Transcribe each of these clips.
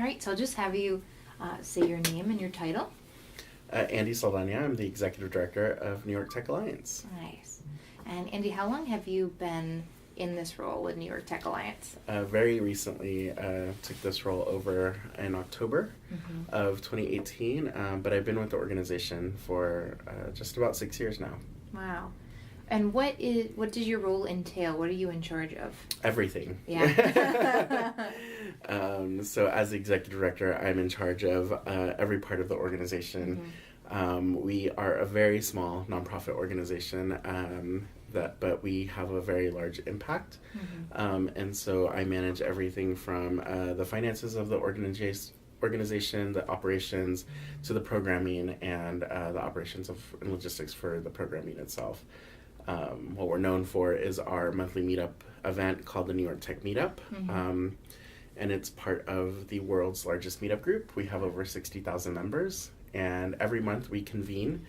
right, so I'll just have you say your name and your title. Andy Saldaña. I'm the Executive Director of New York Tech Alliance. Nice. And Andy, how long have you been in this role with New York Tech Alliance? Very recently took this role over in October of 2018, but I've been with the organization for just about 6 years now. Wow. And what does your role entail? What are you in charge of? Everything. Yeah. So as the Executive Director, I'm in charge of every part of the organization. We are a very small nonprofit organization, but we have a very large impact. And so I manage everything from the finances of the organization, the operations, to the programming and the operations and logistics for the programming itself. What we're known for is our monthly meetup event called the New York Tech Meetup. And it's part of the world's largest meetup group. We have over 60,000 members. And every month we convene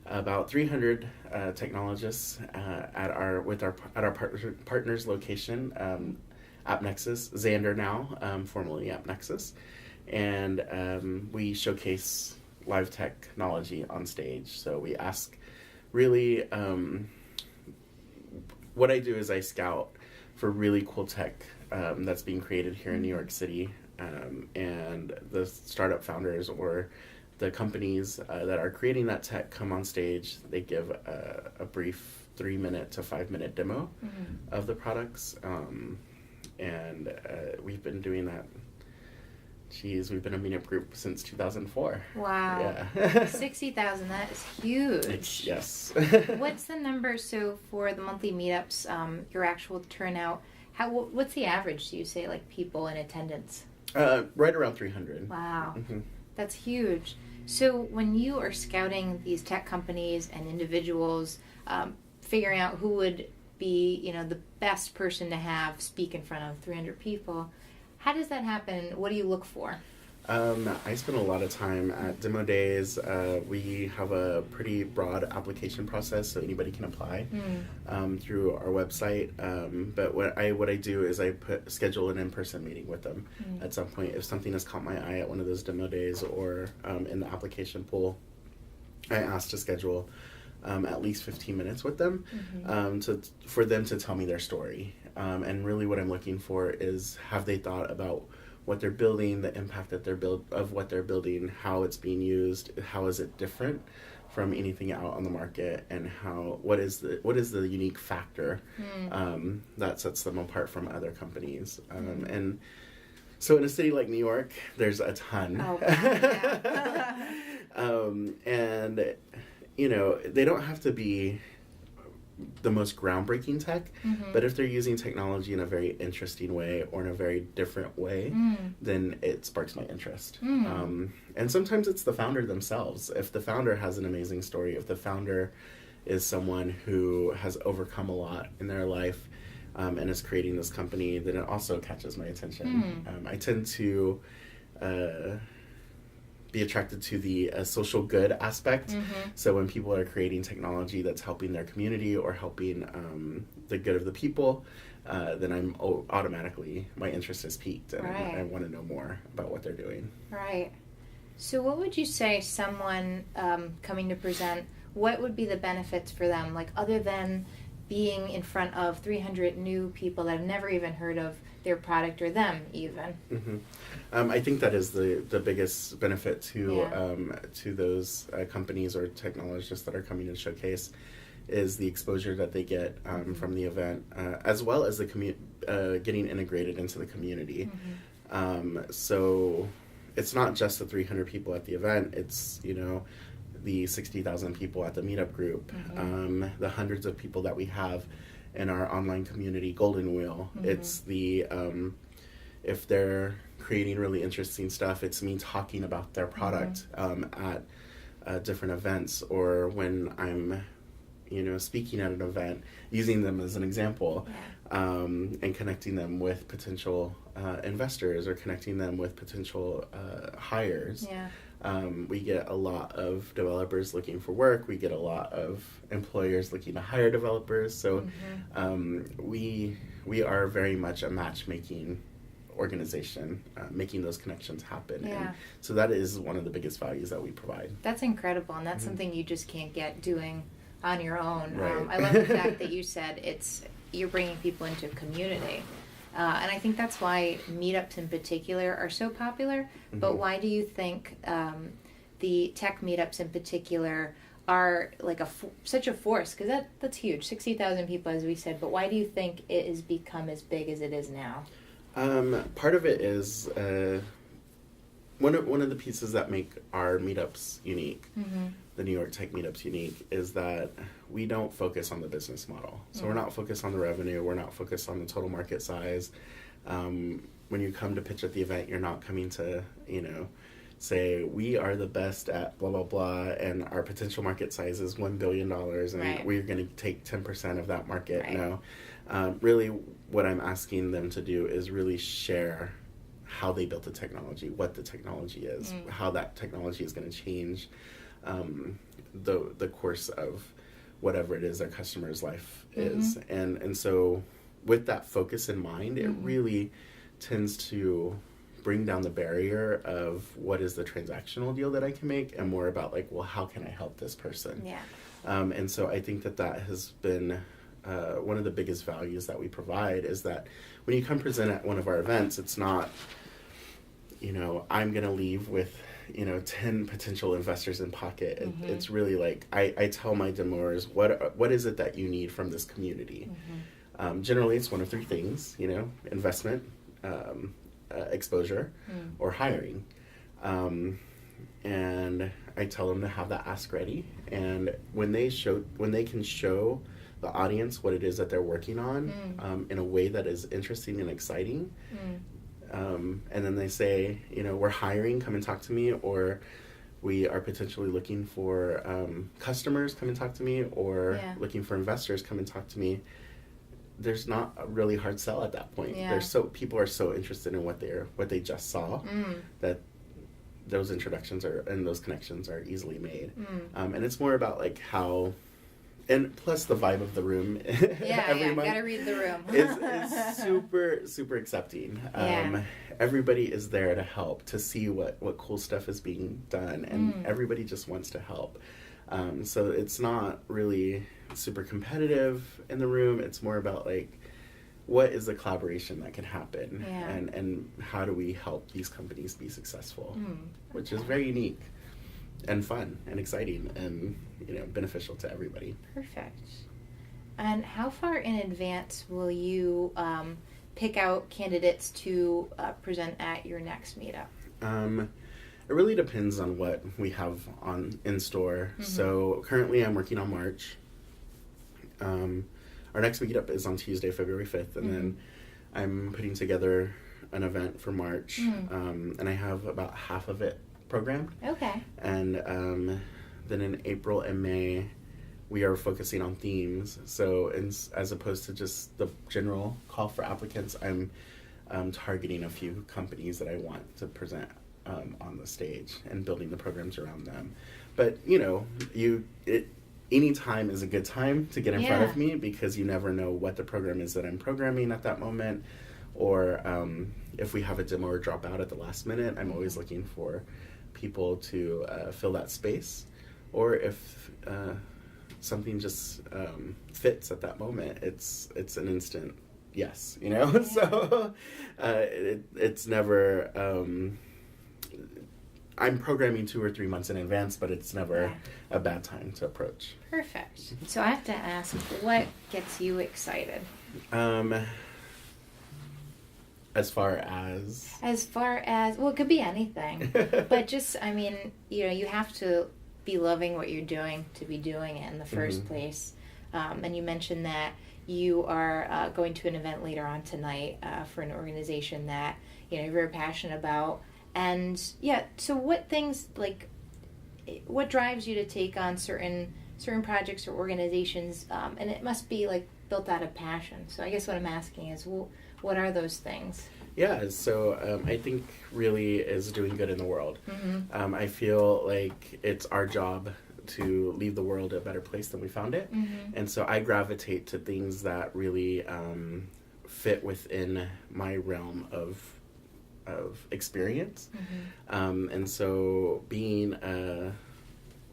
about 300 technologists at our partners location, AppNexus, Xander now, formerly AppNexus. And we showcase live technology on stage. So we ask really... what I do is I scout for really cool tech that's being created here in New York City, and the startup founders or the companies that are creating that tech come on stage. They give a brief 3-minute to 5-minute demo of the products, and we've been doing that. We've been a meetup group since 2004. Wow. Yeah. 60,000, that is huge. Yes. What's the number, so for the monthly meetups, your actual turnout, what's the average, do you say, like people in attendance? Right around 300. Wow. That's huge. So when you are scouting these tech companies and individuals, figuring out who would be, the best person to have speak in front of 300 people, how does that happen? What do you look for? I spend a lot of time at demo days. We have a pretty broad application process, so anybody can apply through our website. But what I do is I schedule an in-person meeting with them at some point. If something has caught my eye at one of those demo days or in the application pool, I ask to schedule at least 15 minutes with them for them to tell me their story. And really what I'm looking for is, have they thought about what they're building, the impact that of what they're building, how it's being used, how is it different from anything out on the market, and what is the unique factor that sets them apart from other companies. And so in a city like New York, there's a ton. Oh, yeah. And they don't have to be the most groundbreaking tech, but if they're using technology in a very interesting way or in a very different way, then it sparks my interest. And sometimes it's the founder themselves. If the founder has an amazing story, if the founder is someone who has overcome a lot in their life and is creating this company, then it also catches my attention. I tend to be attracted to the social good aspect. So when people are creating technology that's helping their community or helping the good of the people, then I'm automatically, my interest is piqued, and I want to know more about what they're doing. Right. So what would you say someone coming to present, what would be the benefits for them, like other than being in front of 300 new people that have never even heard of their product or them even? I think that is the biggest benefit to those companies or technologists that are coming to showcase, is the exposure that they get from the event, as well as the getting integrated into the community. So it's not just the 300 people at the event, it's the 60,000 people at the meetup group, the hundreds of people that we have in our online community, Golden Wheel. It's the, if they're creating really interesting stuff, it's me talking about their product at different events, or when I'm, speaking at an event, using them as an example, and connecting them with potential investors or connecting them with potential hires. We get a lot of developers looking for work. We get a lot of employers looking to hire developers. So we are very much a matchmaking organization, making those connections happen. Yeah. And so that is one of the biggest values that we provide. That's incredible, and that's something you just can't get doing on your own. Right. I love the fact that you said you're bringing people into a community. And I think that's why meetups in particular are so popular. But why do you think the tech meetups in particular are like such a force? Because that's huge, 60,000 people, as we said. But why do you think it has become as big as it is now? Part of it is one of the pieces that make our meetups unique, the New York Tech meetups unique, is that we don't focus on the business model. So we're not focused on the revenue. We're not focused on the total market size. When you come to pitch at the event, you're not coming to, say we are the best at blah, blah, blah, and our potential market size is $1 billion, and we're going to take 10% of that market. Right. No. Really, what I'm asking them to do is really share how they built the technology, what the technology is, how that technology is going to change the course of whatever it is their customer's life is. And so with that focus in mind, it really tends to bring down the barrier of what is the transactional deal that I can make, and more about like, well, how can I help this person? Yeah. And so I think that has been one of the biggest values that we provide, is that when you come present at one of our events, it's not, I'm going to leave with 10 potential investors in pocket. It's really like, I tell my demoers, what is it that you need from this community? Generally, it's one of three things, investment, exposure, or hiring. And I tell them to have that ask ready. And when they can show the audience what it is that they're working on in a way that is interesting and exciting, and then they say, we're hiring, come and talk to me, or we are potentially looking for customers, come and talk to me, or looking for investors, come and talk to me. There's not a really hard sell at that point. People are so interested in what they just saw that those introductions and those connections are easily made. And it's more about like how. And plus the vibe of the room. You gotta read the room. is super, super accepting. Everybody is there to help, to see what cool stuff is being done, and everybody just wants to help. So it's not really super competitive in the room. It's more about like, what is the collaboration that can happen, and how do we help these companies be successful, which is very unique and fun and exciting and beneficial to everybody. Perfect. And how far in advance will you pick out candidates to present at your next meetup? It really depends on what we have in store. So currently I'm working on March. Our next meetup is on Tuesday, February 5th, and then I'm putting together an event for March, and I have about half of it programmed. Okay. And then in April and May, we are focusing on themes. So as opposed to just the general call for applicants, I'm targeting a few companies that I want to present on the stage and building the programs around them. But any time is a good time to get in front of me, because you never know what the program is that I'm programming at that moment, or if we have a demo or drop out at the last minute. I'm always looking for people to fill that space, or if something just fits at that moment, it's an instant yes, So it's never. I'm programming 2 or 3 months in advance, but it's never a bad time to approach. Perfect. So I have to ask, what gets you excited? As far as, well, it could be anything, but just, you have to be loving what you're doing to be doing it in the first place. And you mentioned that you are going to an event later on tonight for an organization that, you're very passionate about. And so what things, what drives you to take on certain projects or organizations? And it must be built out of passion. So I guess what I'm asking is, what are those things? Yeah, so I think really is doing good in the world. I feel like it's our job to leave the world a better place than we found it. And so I gravitate to things that really fit within my realm of of experience. And so being a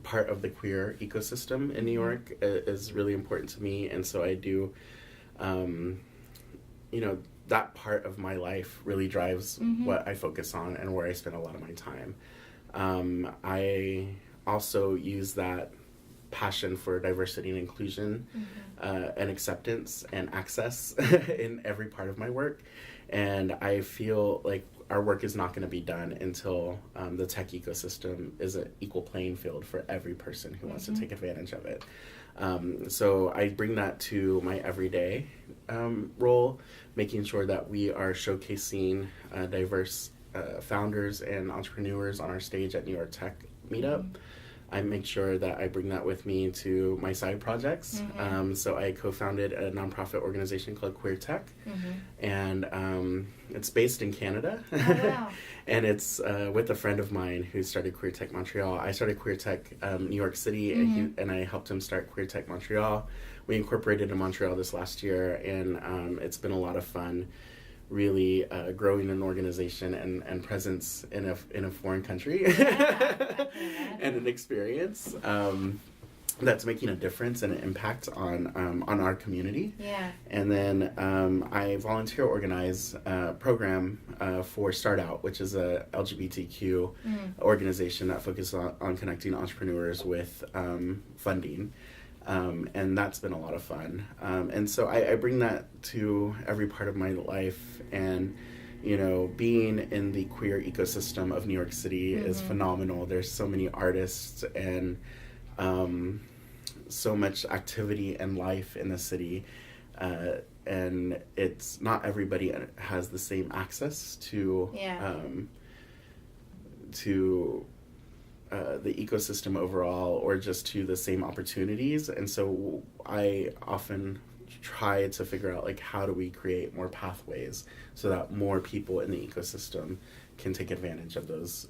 part of the queer ecosystem in New York is really important to me. And so I do, that part of my life really drives what I focus on and where I spend a lot of my time. I also use that passion for diversity and inclusion and acceptance and access in every part of my work. And I feel like our work is not going to be done until the tech ecosystem is an equal playing field for every person who wants to take advantage of it. So I bring that to my everyday role, making sure that we are showcasing diverse founders and entrepreneurs on our stage at New York Tech Meetup. I make sure that I bring that with me to my side projects. So I co-founded a nonprofit organization called Queer Tech, and it's based in Canada. Oh, wow. And it's with a friend of mine who started Queer Tech Montreal. I started Queer Tech New York City, and I helped him start Queer Tech Montreal. We incorporated in Montreal this last year, and it's been a lot of fun, really growing an organization and presence in a foreign country and an experience that's making a difference and an impact on our community. Yeah. And then I volunteer organize a program for Start Out, which is a LGBTQ organization that focuses on connecting entrepreneurs with funding. And that's been a lot of fun. And so I bring that to every part of my life. And, being in the queer ecosystem of New York City is phenomenal. There's so many artists and so much activity and life in the city. And it's not everybody has the same access to the ecosystem overall, or just to the same opportunities. And so I often try to figure out, like, how do we create more pathways so that more people in the ecosystem can take advantage of those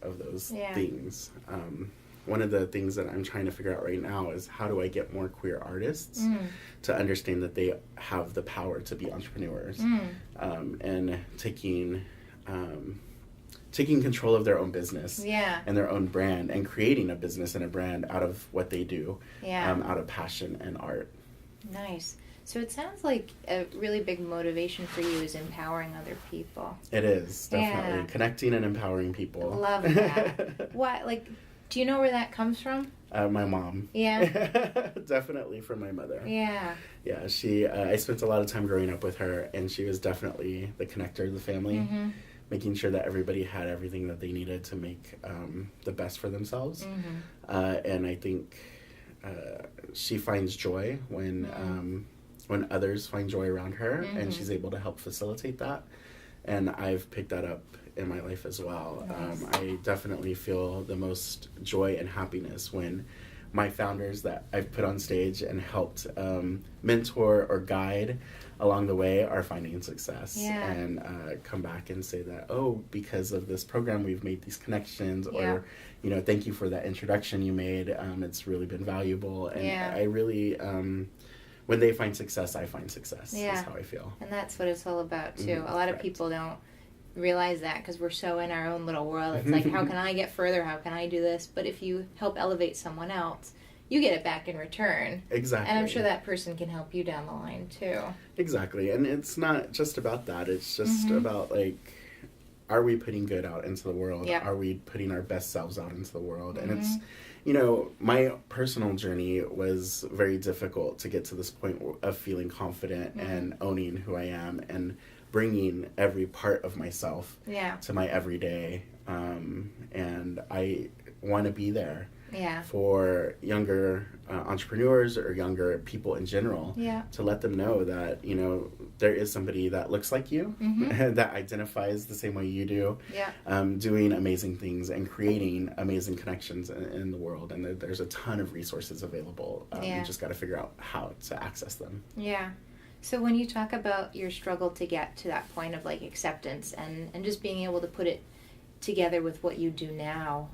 things. One of the things that I'm trying to figure out right now is how do I get more queer artists to understand that they have the power to be entrepreneurs, and taking control of their own business and their own brand, and creating a business and a brand out of what they do, out of passion and art. Nice. So it sounds like a really big motivation for you is empowering other people. It is, definitely. Connecting and empowering people. Love that. Do you know where that comes from? My mom. Yeah. Definitely from my mother. Yeah. Yeah, she. I spent a lot of time growing up with her, and she was definitely the connector of the family. Making sure that everybody had everything that they needed to make the best for themselves. And I think she finds joy when others find joy around her, and she's able to help facilitate that. And I've picked that up in my life as well. Nice. I definitely feel the most joy and happiness when my founders that I've put on stage and helped mentor or guide along the way are finding success, and come back and say that, because of this program we've made these connections, or thank you for that introduction you made, it's really been valuable. And I really when they find success, I find success, is how I feel. And that's what it's all about too. A lot of people don't realize that because we're so in our own little world. It's like, how can I get further? How can I do this? But if you help elevate someone else, you get it back in return. Exactly. And I'm sure that person can help you down the line too. Exactly. And it's not just about that. It's just about, like, are we putting good out into the world? Are we putting our best selves out into the world? And it's, my personal journey was very difficult to get to this point of feeling confident and owning who I am and bringing every part of myself to my everyday. And I want to be there for younger entrepreneurs or younger people in general, to let them know that, there is somebody that looks like you, that identifies the same way you do, doing amazing things and creating amazing connections in the world. And there's a ton of resources available. You just got to figure out how to access them. Yeah. So when you talk about your struggle to get to that point of, like, acceptance and just being able to put it together with what you do now,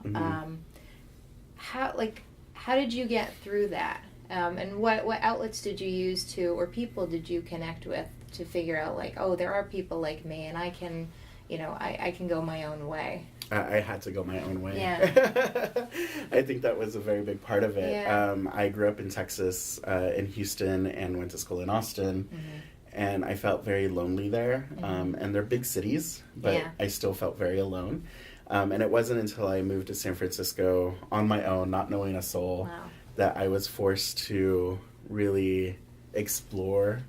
how did you get through that? And what outlets did you use or people did you connect with to figure out, like, there are people like me and I can, I can go my own way. I had to go my own way. Yeah. I think that was a very big part of it. Yeah. I grew up in Texas, in Houston, and went to school in Austin. And I felt very lonely there. And they're big cities, but I still felt very alone. And it wasn't until I moved to San Francisco on my own, not knowing a soul, that I was forced to really explore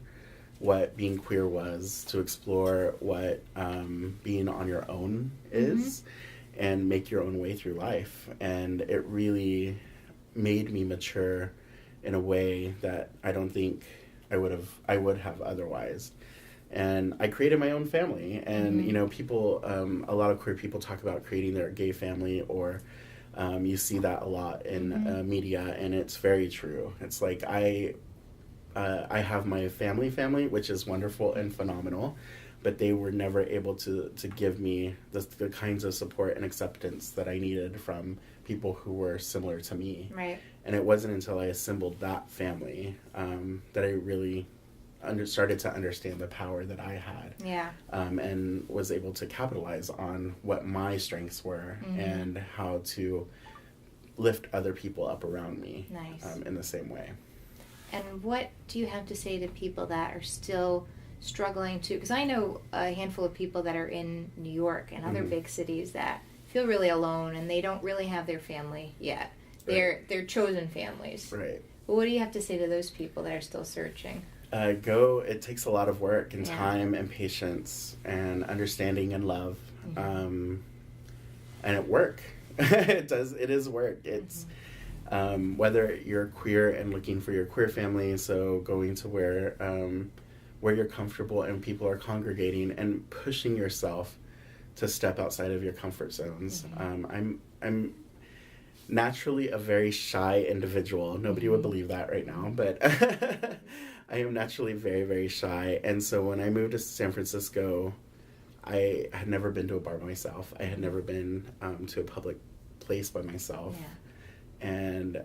what being queer was, to explore what being on your own is, and make your own way through life. And it really made me mature in a way that I don't think I would have otherwise. And I created my own family. And people, a lot of queer people talk about creating their gay family, or you see that a lot in media, and it's very true. It's like I have my family, which is wonderful and phenomenal, but they were never able to give me the kinds of support and acceptance that I needed from people who were similar to me. Right. And it wasn't until I assembled that family that I really started to understand the power that I had. Yeah. And was able to capitalize on what my strengths were and how to lift other people up around me. Nice. In the same way. And what do you have to say to people that are still struggling to, because I know a handful of people that are in New York and other big cities that feel really alone, and they don't really have their family yet. Right. They're chosen families. Right. But what do you have to say to those people that are still searching? It takes a lot of work and time and patience and understanding and love. And it work. It is work. It's whether you're queer and looking for your queer family, so going to where you're comfortable and people are congregating, and pushing yourself to step outside of your comfort zones. I'm naturally a very shy individual. Nobody would believe that right now, but I am naturally very, very shy. And so when I moved to San Francisco, I had never been to a bar by myself. I had never been to a public place by myself. Yeah. And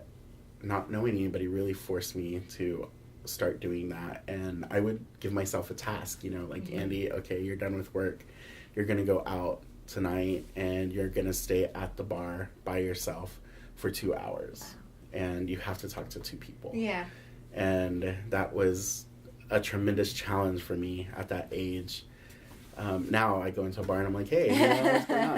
not knowing anybody really forced me to start doing that. And I would give myself a task, like, Andy, okay, you're done with work. You're going to go out tonight and you're going to stay at the bar by yourself for 2 hours. Wow. And you have to talk to 2 people. Yeah. And that was a tremendous challenge for me at that age. Now I go into a bar and I'm like, hey, what's going on?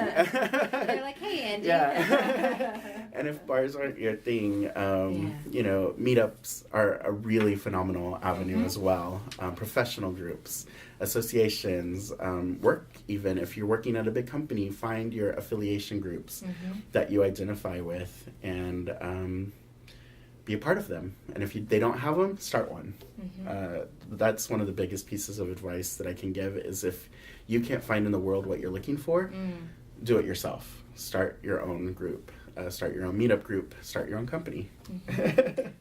They're like, hey, Andy. Yeah. And if bars aren't your thing, meetups are a really phenomenal avenue as well. Professional groups, associations, work even. If you're working at a big company, find your affiliation groups that you identify with and be a part of them. And if they don't have them, start one. That's one of the biggest pieces of advice that I can give is if you can't find in the world what you're looking for, do it yourself. Start your own group. Start your own meetup group. Start your own company.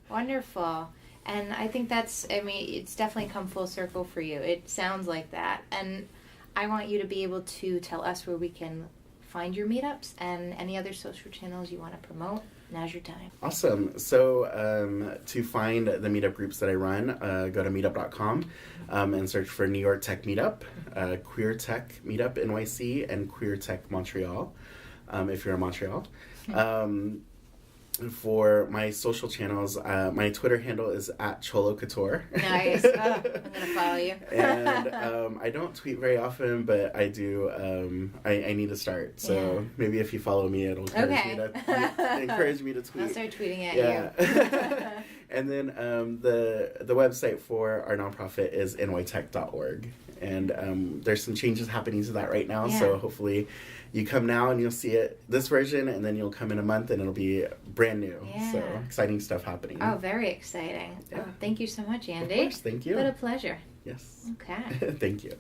Wonderful. And I think it's definitely come full circle for you. It sounds like that. And I want you to be able to tell us where we can find your meetups and any other social channels you want to promote. Now's your time. Awesome. So to find the meetup groups that I run, go to meetup.com and search for New York Tech Meetup, Queer Tech Meetup NYC, and Queer Tech Montreal, if you're in Montreal. For my social channels, my Twitter handle is @CholoCouture. Nice. Oh, I'm going to follow you. And I don't tweet very often, but I do. I need to start. So maybe if you follow me, it'll encourage me to tweet. I'll start tweeting at you. And then the website for our nonprofit is nytech.org. And there's some changes happening to that right now. So hopefully you come now and you'll see this version, and then you'll come in a month and it'll be brand new. So exciting stuff happening. Oh, very exciting. Yeah. Oh, thank you so much, Andy. Of course, thank you. What a pleasure. Yes. Okay. Thank you.